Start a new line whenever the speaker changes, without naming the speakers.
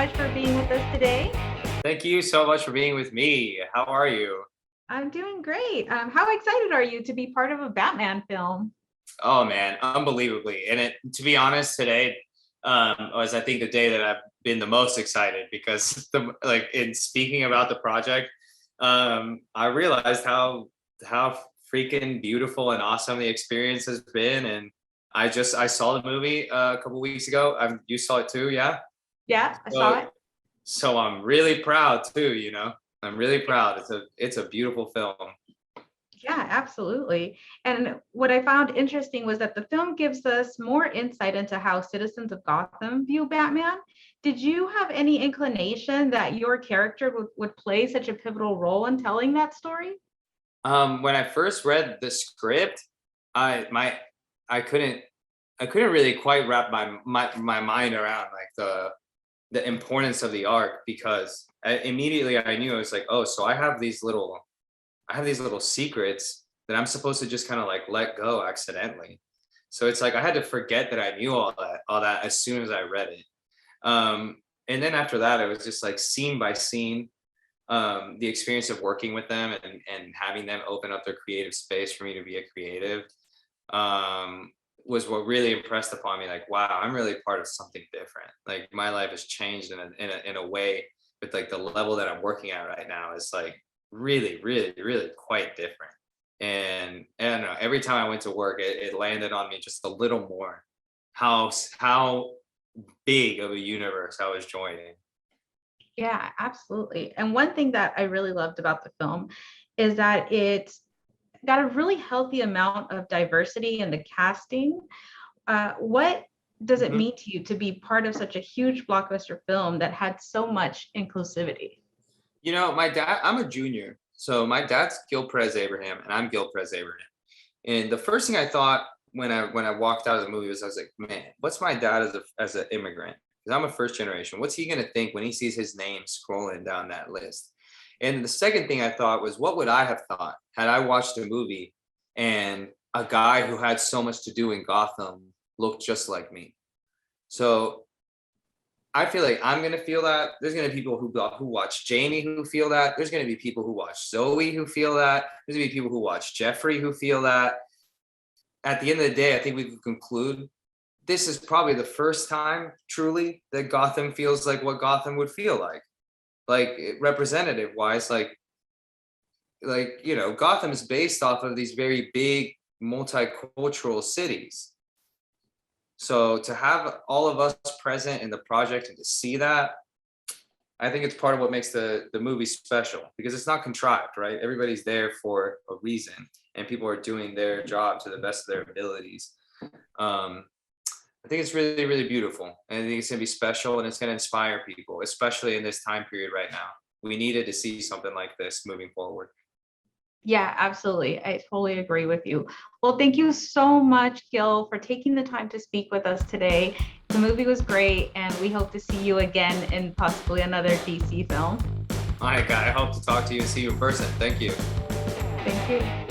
much for being with us today.
Thank you so much for being with me. How are you?
I'm doing great. How excited are you to be part of a Batman film?
Oh man, unbelievably. And to be honest, today was I think the day that I've been the most excited because in speaking about the project, I realized how freaking beautiful and awesome the experience has been. And I saw the movie a couple weeks ago. You saw it too, yeah?
Yeah, I saw
So
it.
so I'm really proud too. I'm really proud. It's a beautiful film.
Yeah, absolutely. And what I found interesting was that the film gives us more insight into how citizens of Gotham view Batman. Did you have any inclination that your character would play such a pivotal role in telling that story?
When I first read the script, I my I couldn't really quite wrap my mind around like the importance of the arc because immediately I knew I was like, oh, so I have these little secrets that I'm supposed to just kind of like let go accidentally. So it's like I had to forget that I knew all that as soon as I read it. And then after that, it was just like scene by scene, the experience of working with them and having them open up their creative space for me to be a creative was what really impressed upon me. Like, wow, I'm really part of something different. Like my life has changed in a way, but like the level that I'm working at right now is like really, really, really quite different. And I don't know, every time I went to work, it landed on me just a little more how big of a universe I was joining.
Yeah, absolutely. And one thing that I really loved about the film is that it got a really healthy amount of diversity in the casting. What does it
Mhm.
mean to you to be part of such a huge blockbuster film that had so much inclusivity?
My dad, I'm a junior. So my dad's Gil Perez-Abraham and I'm Gil Perez-Abraham. And the first thing I thought when I walked out of the movie was I was like, man, what's my dad as an immigrant? Because I'm a first generation. What's he gonna think when he sees his name scrolling down that list? And the second thing I thought was, what would I have thought had I watched a movie and a guy who had so much to do in Gotham looked just like me? So I feel like I'm gonna feel that. There's gonna be people who watch Jamie who feel that. There's gonna be people who watch Zoe who feel that. There's gonna be people who watch Jeffrey who feel that. At the end of the day, I think we can conclude this is probably the first time truly that Gotham feels like what Gotham would feel like representative wise, Gotham is based off of these very big multicultural cities. So to have all of us present in the project and to see that, I think it's part of what makes the movie special because it's not contrived, right? Everybody's there for a reason, and people are doing their job to the best of their abilities. I think it's really, really beautiful, and I think it's gonna be special, and it's gonna inspire people, especially in this time period right now. We needed to see something like this moving forward.
Yeah, absolutely. I totally agree with you. Well, thank you so much, Gil, for taking the time to speak with us today. The movie was great, and we hope to see you again in possibly another DC film.
All right, guy. I hope to talk to you and see you in person. Thank you.
Thank you.